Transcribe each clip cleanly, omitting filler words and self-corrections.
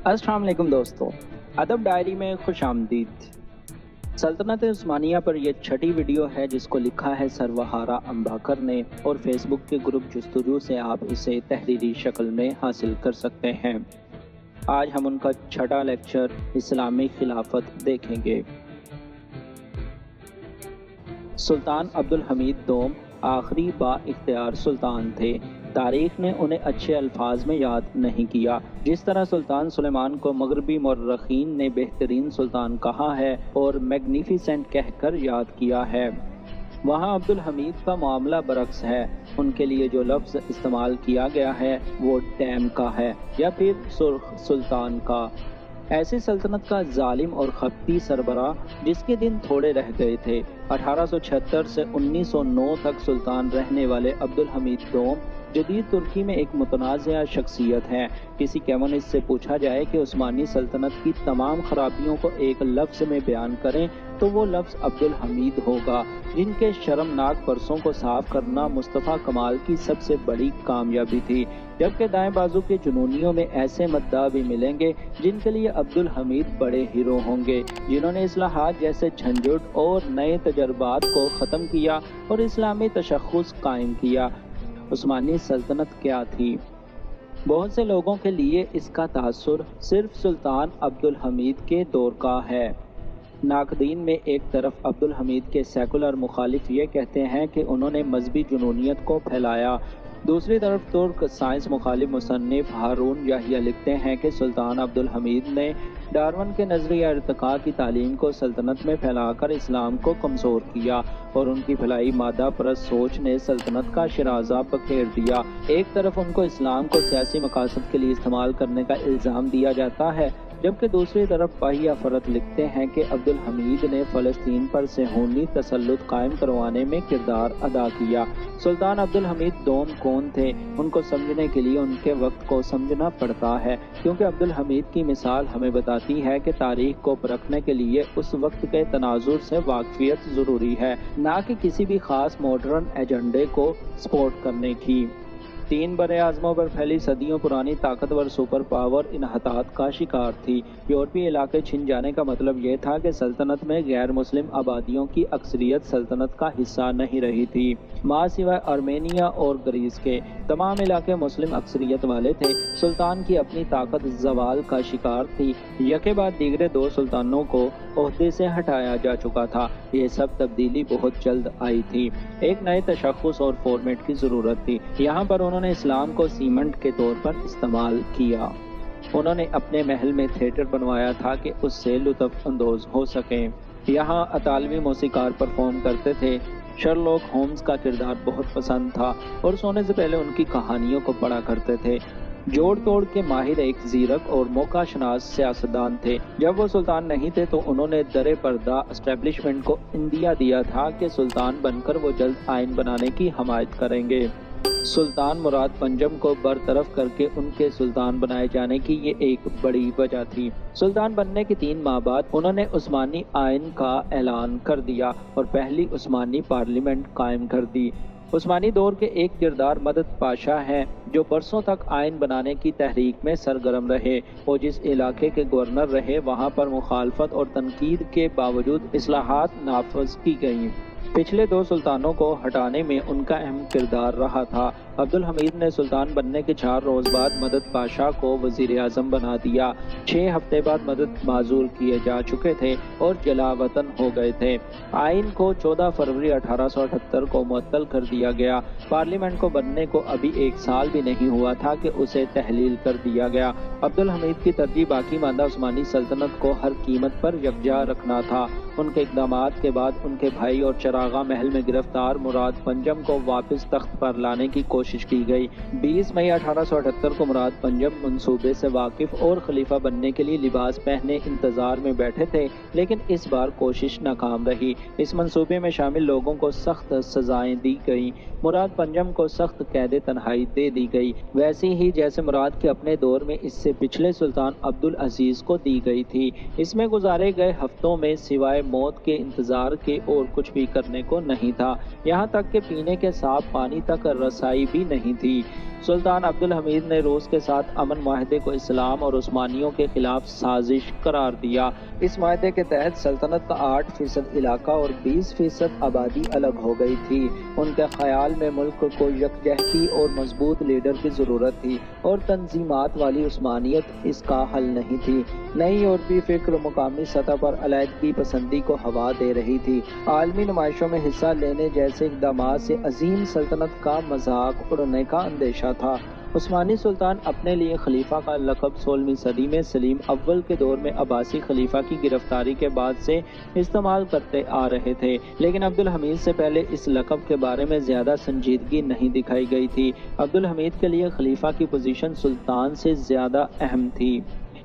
अस्सलाम वालेकुम दोस्तों, अदब डायरी में खुश आमदीद। सल्तनत उस्मानिया पर यह छठी वीडियो है जिसको लिखा है सर्वहारा अंबाकर ने, और फेसबुक के ग्रुप जस्तुजू से आप इसे तहरीरी शक्ल में हासिल कर सकते हैं। आज हम उनका छठा लेक्चर इस्लामी खिलाफत देखेंगे। सुल्तान अब्दुल हमीद दोम आखिरी बा-इख्तियार सुल्तान थे। तारीख ने उन्हें अच्छे अल्फाज में याद नहीं किया। जिस तरह सुल्तान सुलेमान को मगरबी मौर्रखीन ने बेहतरीन सुल्तान कहा है और मैग्निफिसेंट कहकर याद किया है, वहाँ अब्दुल हमीद का मामला बरक्स है। उनके लिए जो लफ्ज़ इस्तेमाल किया गया है वो डैम का है या फिर सुर्ख सुल्तान का। ऐसी सल्तनत का जालिम और खपती सरबराह जिसके दिन थोड़े रह गए थे। 1876 से 1909 तक सुल्तान रहने वाले अब्दुल हमीद दोम जदीद तुर्की में एक मुतनाज़िया शख्सियत हैं। किसी कम्युनिस्ट से पूछा जाए कि उस्मानी सल्तनत की तमाम खराबियों को एक लफ्ज़ में बयान करें तो वो लफ्ज़ अब्दुल हमीद होगा, जिनके शर्मनाक परसों को साफ करना मुस्तफ़ा कमाल की सबसे बड़ी कामयाबी थी। जबकि दाएं बाजू के जुनूनियों में ऐसे मद्दा भी मिलेंगे जिनके लिए अब्दुल हमीद बड़े हीरो होंगे, जिन्होंने इस्लाहात जैसे झंझट और नए तजर्बात को ख़त्म किया और इस्लामी तशख़्ख़ुस कायम किया। उस्मानी सल्तनत क्या थी? बहुत से लोगों के लिए इसका तासुर सिर्फ सुल्तान अब्दुल हमीद के दौर का है। नाकदीन में एक तरफ अब्दुल हमीद के सेकुलर मुखालिफ ये कहते हैं कि उन्होंने मजहबी जुनूनियत को फैलाया। दूसरी तरफ तुर्क साइंस मुखालिफ मुसन्निफ हारून याहिया लिखते हैं कि सुल्तान अब्दुल हमीद ने डार्वन के नज़रिया इर्तिका की तालीम को सल्तनत में फैलाकर इस्लाम को कमज़ोर किया और उनकी फैलाई मादा परस्त सोच ने सल्तनत का शिराजा बखेर दिया। एक तरफ उनको इस्लाम को सियासी मकासद के लिए इस्तेमाल करने का इल्ज़ाम दिया जाता है, जबकि दूसरी तरफ पाहिया फरत लिखते हैं कि अब्दुल हमीद ने फ़लस्तीन पर सेहूनी तसल्लुत कायम करवाने में किरदार अदा किया। सुल्तान अब्दुल हमीद दोम कौन थे? उनको समझने के लिए उनके वक्त को समझना पड़ता है, क्योंकि अब्दुल हमीद की मिसाल हमें बताती है कि तारीख को परखने के लिए उस वक्त के तनाजुर से वाकफियत ज़रूरी है, ना कि किसी भी ख़ास मॉडर्न एजेंडे को सपोर्ट करने की। 3 बड़े आज़मों पर फैली सदियों पुरानी ताकतवर सुपर पावर इन्हतात का शिकार थी। यूरोपीय इलाके छिन जाने का मतलब यह था कि सल्तनत में गैर मुस्लिम आबादियों की अक्सरियत सल्तनत का हिस्सा नहीं रही थी। माँ सिवाय आर्मेनिया और ग्रीस के तमाम इलाके मुस्लिम अक्सरियत वाले थे। सुल्तान की अपनी ताकत जवाल का शिकार थी। यके बाद दीगरे 2 सुल्तानों को ओहदे से हटाया जा चुका था। ये सब तब्दीली बहुत जल्द आई थी। एक नए तशख़्ख़ुस और फॉर्मेट की ज़रूरत थी। यहाँ पर उन्होंने इस्लाम को सीमेंट के तौर पर इस्तेमाल किया। उन्होंने अपने महल में थिएटर बनवाया था कि उससे लुत्फ़ अंदोज़ हो सकें। यहाँ अतालवी मौसीकार परफॉर्म करते थे। शर्लॉक होम्स का किरदार बहुत पसंद था और सोने से पहले उनकी कहानियों को पढ़ा करते थे। जोड़ तोड़ के माहिर एक ज़ीरक और मौका शनास सियासतदान थे। जब वो सुल्तान नहीं थे तो उन्होंने दरे पर्दा एस्टेब्लिशमेंट को इंदिया दिया था कि सुल्तान बनकर वो जल्द आइन बनाने की हमायत करेंगे। सुल्तान मुराद पंजम को बरतरफ करके उनके सुल्तान बनाए जाने की ये एक बड़ी वजह थी। सुल्तान बनने के 3 माह बाद उन्होंने उस्मानी आइन का ऐलान कर दिया और पहली उस्मानी पार्लियामेंट कायम कर दी। उस्मानी दौर के एक किरदार मदद पाशा हैं, जो बरसों तक आइन बनाने की तहरीक में सरगर्म रहे और जिस इलाके के गवर्नर रहे वहाँ पर मुखालफत और तनकीद के बावजूद इस्लाहात नाफज की गईं। पिछले 2 सुल्तानों को हटाने में उनका अहम किरदार रहा था। अब्दुल हमीद ने सुल्तान बनने के 4 रोज़ बाद मदद पाशा को वज़ीर आज़म बना दिया। 6 हफ्ते बाद मदद माजूर किए जा चुके थे और जलावतन हो गए थे। आइन को 14 फरवरी 1878 को मुअत्तल कर दिया गया। पार्लियामेंट को बनने को अभी 1 साल भी नहीं हुआ था कि उसे तहलील कर दिया गया। अब्दुल हमीद की तरजीह बाकी मांदा उस्मानी सल्तनत को हर कीमत पर यकजा रखना था। उनके इक़दामात के बाद उनके भाई और चरागा महल में गिरफ्तार मुराद पंजम को वापस तख्त पर लाने की कोशिश की गई। 20 मई 1878 को मुराद पंजम मंसूबे से वाकिफ और खलीफा बनने के लिए लिबास पहने इंतजार में बैठे थे, लेकिन इस बार कोशिश नाकाम रही। इस मंसूबे में शामिल लोगों को सख्त सजाएं दी गईं। मुराद पंजम को सख्त कैद तन्हाई दे दी गई, वैसी ही जैसे मुराद के अपने दौर में इससे पिछले सुल्तान अब्दुल अजीज को दी गई थी। इसमें गुजारे गए हफ्तों में सिवाय मौत के इंतजार के और कुछ भी करने को नहीं था। यहाँ तक कि पीने के साफ पानी तक रसाई भी بھی نہیں تھی۔ سلطان عبدالحمید نے روس کے ساتھ امن معاہدے کو اسلام اور عثمانیوں کے خلاف سازش قرار دیا۔ اس معاہدے کے تحت سلطنت کا 8% علاقہ اور 20% آبادی الگ ہو گئی تھی۔ ان کے خیال میں ملک کو یکجہتی اور مضبوط لیڈر کی ضرورت تھی اور تنظیمات والی عثمانیت اس کا حل نہیں تھی۔ نئی یورپی فکر مقامی سطح پر علیحدگی پسندی کو ہوا دے رہی تھی۔ عالمی نمائشوں میں حصہ لینے جیسے اقدامات سے عظیم سلطنت کا مذاق اڑنے کا اندیشہ تھا۔ عثمانی سلطان اپنے لیے خلیفہ کا لقب 16ویں صدی میں سلیم اول کے دور میں عباسی خلیفہ کی گرفتاری کے بعد سے استعمال کرتے آ رہے تھے، لیکن عبدالحمید سے پہلے اس لقب کے بارے میں زیادہ سنجیدگی نہیں دکھائی گئی تھی۔ عبدالحمید کے لیے خلیفہ کی پوزیشن سلطان سے زیادہ اہم تھی۔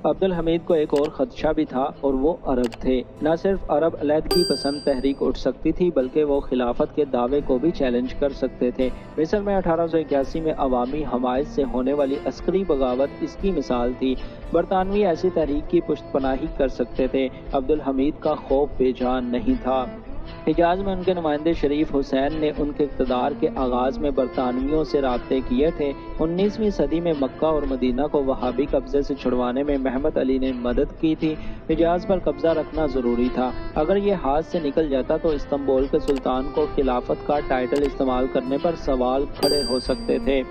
عبدالحمید کو ایک اور خدشہ بھی تھا اور وہ عرب تھے۔ نہ صرف عرب علیحدگی پسند تحریک اٹھ سکتی تھی بلکہ وہ خلافت کے دعوے کو بھی چیلنج کر سکتے تھے۔ مصر میں 1881 میں عوامی حمایت سے ہونے والی عسکری بغاوت اس کی مثال تھی۔ برطانوی ایسی تحریک کی پشت پناہی کر سکتے تھے۔ عبدالحمید کا خوف بے جان نہیں تھا۔ حجاز میں ان کے نمائندے شریف حسین نے ان کے اقتدار کے آغاز میں برطانویوں سے رابطے کیے تھے۔ 19ویں صدی میں مکہ اور مدینہ کو وہابی قبضے سے چھڑوانے میں محمد علی نے مدد کی تھی۔ حجاز پر قبضہ رکھنا ضروری تھا۔ اگر یہ ہاتھ سے نکل جاتا تو استنبول کے سلطان کو خلافت کا ٹائٹل استعمال کرنے پر سوال کھڑے ہو سکتے تھے۔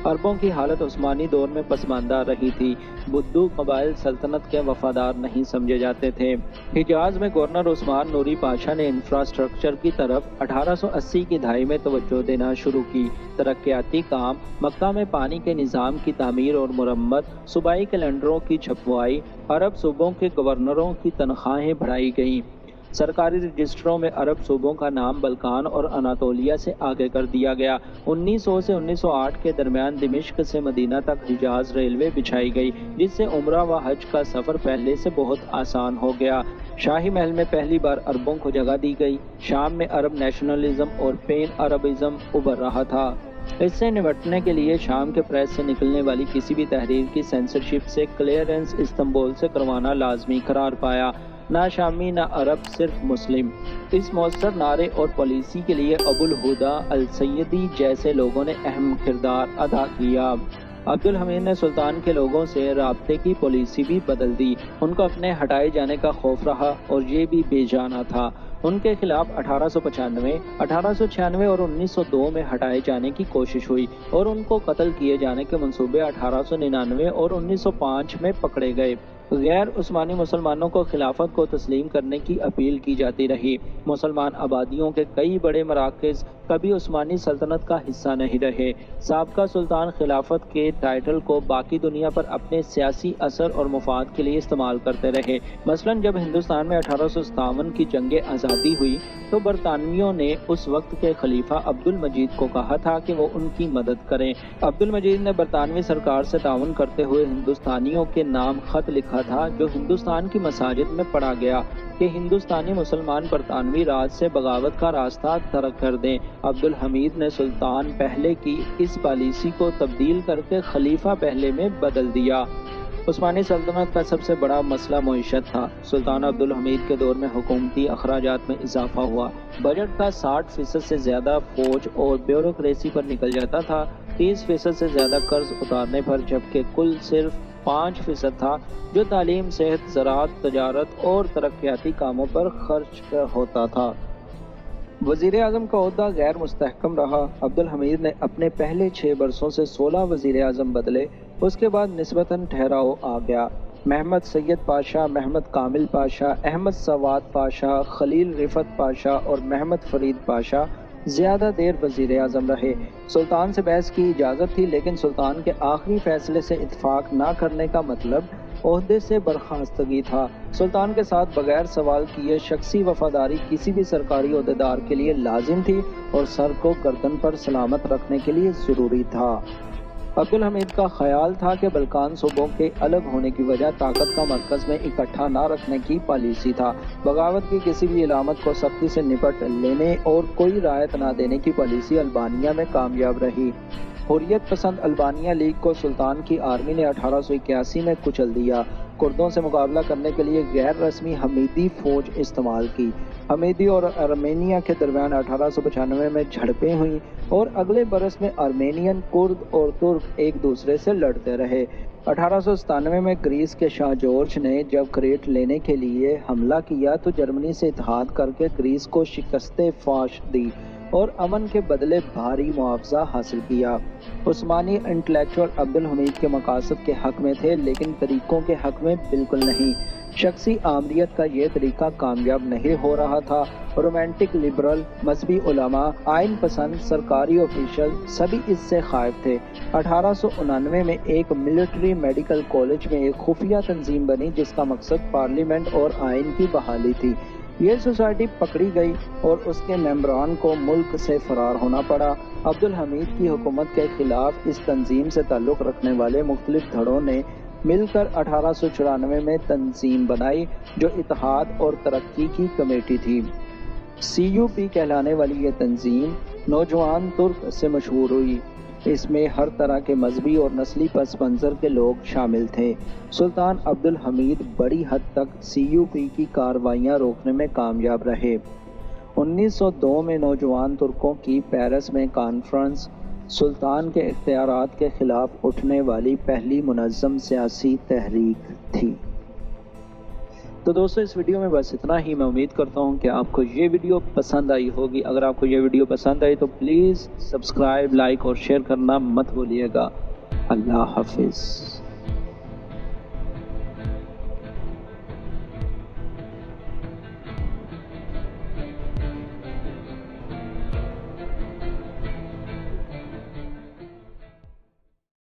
عربوں کی حالت عثمانی دور میں پسماندہ رہی تھی۔ بدو قبائل سلطنت کے وفادار نہیں سمجھے جاتے تھے۔ حجاز میں گورنر عثمان نوری پاشا نے انفراسٹرکچر کی طرف 1880 کی دہائی میں توجہ دینا شروع کی۔ ترقیاتی کام، مکہ میں پانی کے نظام کی تعمیر اور مرمت، صوبائی کیلنڈروں کی چھپوائی، عرب صوبوں کے گورنروں کی تنخواہیں بڑھائی گئیں۔ سرکاری رجسٹروں میں عرب صوبوں کا نام بلقان اور اناطولیہ سے آگے کر دیا گیا۔ 1900 سے 1908 کے درمیان دمشق سے مدینہ تک حجاز ریلوے بچھائی گئی، جس سے عمرہ و حج کا سفر پہلے سے بہت آسان ہو گیا۔ شاہی محل میں پہلی بار عربوں کو جگہ دی گئی۔ شام میں عرب نیشنلزم اور پین عربزم ابھر رہا تھا۔ اس سے نمٹنے کے لیے شام کے پریس سے نکلنے والی کسی بھی تحریر کی سینسرشپ سے کلیئرنس استنبول سے کروانا لازمی قرار پایا۔ نہ شامی نہ عرب، صرف مسلم۔ اس مؤثر نعرے اور پالیسی کے لیے ابو الہدا السیدی جیسے لوگوں نے اہم کردار ادا کیا۔ عبدالحمید نے سلطان کے لوگوں سے رابطے کی پالیسی بھی بدل دی۔ ان کو اپنے ہٹائے جانے کا خوف رہا اور یہ بھی بے جانا تھا۔ ان کے خلاف 1895، 1896 اور 1902 میں ہٹائے جانے کی کوشش ہوئی اور ان کو قتل کیے جانے کے منصوبے 1899 اور 1905 میں پکڑے گئے۔ غیر عثمانی مسلمانوں کو خلافت کو تسلیم کرنے کی اپیل کی جاتی رہی۔ مسلمان آبادیوں کے کئی بڑے مراکز کبھی عثمانی سلطنت کا حصہ نہیں رہے۔ سابقہ سلطان خلافت کے ٹائٹل کو باقی دنیا پر اپنے سیاسی اثر اور مفاد کے لیے استعمال کرتے رہے۔ مثلاً جب ہندوستان میں 1857 کی جنگ آزادی ہوئی تو برطانویوں نے اس وقت کے خلیفہ عبدالمجید کو کہا تھا کہ وہ ان کی مدد کریں۔ عبدالمجید نے برطانوی سرکار سے تعاون کرتے ہوئے ہندوستانیوں کے نام خط لکھا تھا جو ہندوستان کی مساجد میں پڑھا گیا کہ ہندوستانی مسلمان برطانوی راج سے بغاوت کا راستہ ترک کر دیں۔ عبدالحمید نے سلطان پہلے کی اس پالیسی کو تبدیل کر کے خلیفہ پہلے میں بدل دیا۔ عثمانی سلطنت کا سب سے بڑا مسئلہ معیشت تھا۔ سلطان عبدالحمید کے دور میں حکومتی اخراجات میں اضافہ ہوا۔ بجٹ کا 60% سے زیادہ فوج اور بیوروکریسی پر نکل جاتا تھا، 30% سے زیادہ قرض اتارنے پر، جبکہ کل صرف 5% تھا جو تعلیم، صحت، زراعت، تجارت اور ترقیاتی کاموں پر خرچ ہوتا تھا۔ وزیر اعظم کا عہدہ غیر مستحکم رہا۔ عبدالحمید نے اپنے پہلے 6 برسوں سے 16 وزیر اعظم بدلے۔ اس کے بعد نسبتاً ٹھہراؤ آ گیا۔ محمد سید پاشا، محمد کامل پاشا، احمد سواد پاشا، خلیل رفعت پاشا اور محمد فرید پاشا زیادہ دیر وزیر اعظم رہے۔ سلطان سے بحث کی اجازت تھی، لیکن سلطان کے آخری فیصلے سے اتفاق نہ کرنے کا مطلب عہدے سے برخاستگی تھا۔ سلطان کے ساتھ بغیر سوال کیے شخصی وفاداری کسی بھی سرکاری عہدیدار کے لیے لازم تھی اور سر کو گردن پر سلامت رکھنے کے لیے ضروری تھا۔ عبدالحمید کا خیال تھا کہ بلقان صوبوں کے الگ ہونے کی وجہ طاقت کا مرکز میں اکٹھا نہ رکھنے کی پالیسی تھا۔ بغاوت کی کسی بھی علامت کو سختی سے نپٹ لینے اور کوئی رعایت نہ دینے کی پالیسی البانیہ میں کامیاب رہی۔ حریت پسند البانیہ لیگ کو سلطان کی آرمی نے 1881 میں کچل دیا۔ کردوں سے مقابلہ کرنے کے لیے غیر رسمی حمیدی فوج استعمال کی۔ हमीदी और आर्मेनिया के दरमियान 1895 में झड़पें हुई और अगले बरस में आर्मेनियन, कुर्द और तुर्क एक दूसरे से लड़ते रहे। 1897 में ग्रीस के शाह जॉर्ज ने जब क्रेट लेने के लिए हमला किया तो जर्मनी से इत्तेहाद करके ग्रीस को शिकस्ते फाश दी और अमन के बदले भारी मुआवजा हासिल किया। उस्मानी इंटेलेक्चुअल अब्दुल हमीद के मकासद के हक में थे, लेकिन तरीकों के हक में बिल्कुल नहीं। शख्सी आमरीत का ये तरीका कामयाब नहीं हो रहा था। रोमांटिक, लिबरल, मजहबी उलमा, आइन पसंद, सरकारी ऑफिशियल सभी इससे खाइफ थे। 1899 में एक मिलिट्री मेडिकल कॉलेज में एक खुफिया तंजीम बनी जिसका मकसद पार्लियामेंट और आइन की बहाली थी। ये सोसाइटी पकड़ी गई और उसके मेंबरान को मुल्क से फरार होना पड़ा। अब्दुल हमीद की हुकूमत के खिलाफ इस तंजीम से ताल्लुक़ रखने वाले मुख्तलिफ धड़ों ने मिलकर 1894 में तंजीम बनाई जो इत्तेहाद और तरक्की की कमेटी थी। CUP कहलाने वाली ये तंजीम नौजवान तुर्क से मशहूर हुई। इसमें हर तरह के मजहबी और नस्ली पस मंज़र के लोग शामिल थे। सुल्तान अब्दुल हमीद बड़ी हद तक CUP की कार्रवाइयाँ रोकने में कामयाब रहे। 1902 में नौजवान तुर्कों की पेरिस में कॉन्फ्रेंस सुल्तान के इख्तियारात के खिलाफ उठने वाली पहली मुनज़्ज़म सियासी तहरीक थी। तो दोस्तों, इस वीडियो में बस इतना ही। मैं उम्मीद करता हूँ कि आपको ये वीडियो पसंद आई होगी। अगर आपको ये वीडियो पसंद आई तो प्लीज़ सब्सक्राइब, लाइक और शेयर करना मत भूलिएगा। अल्लाह हाफिज़।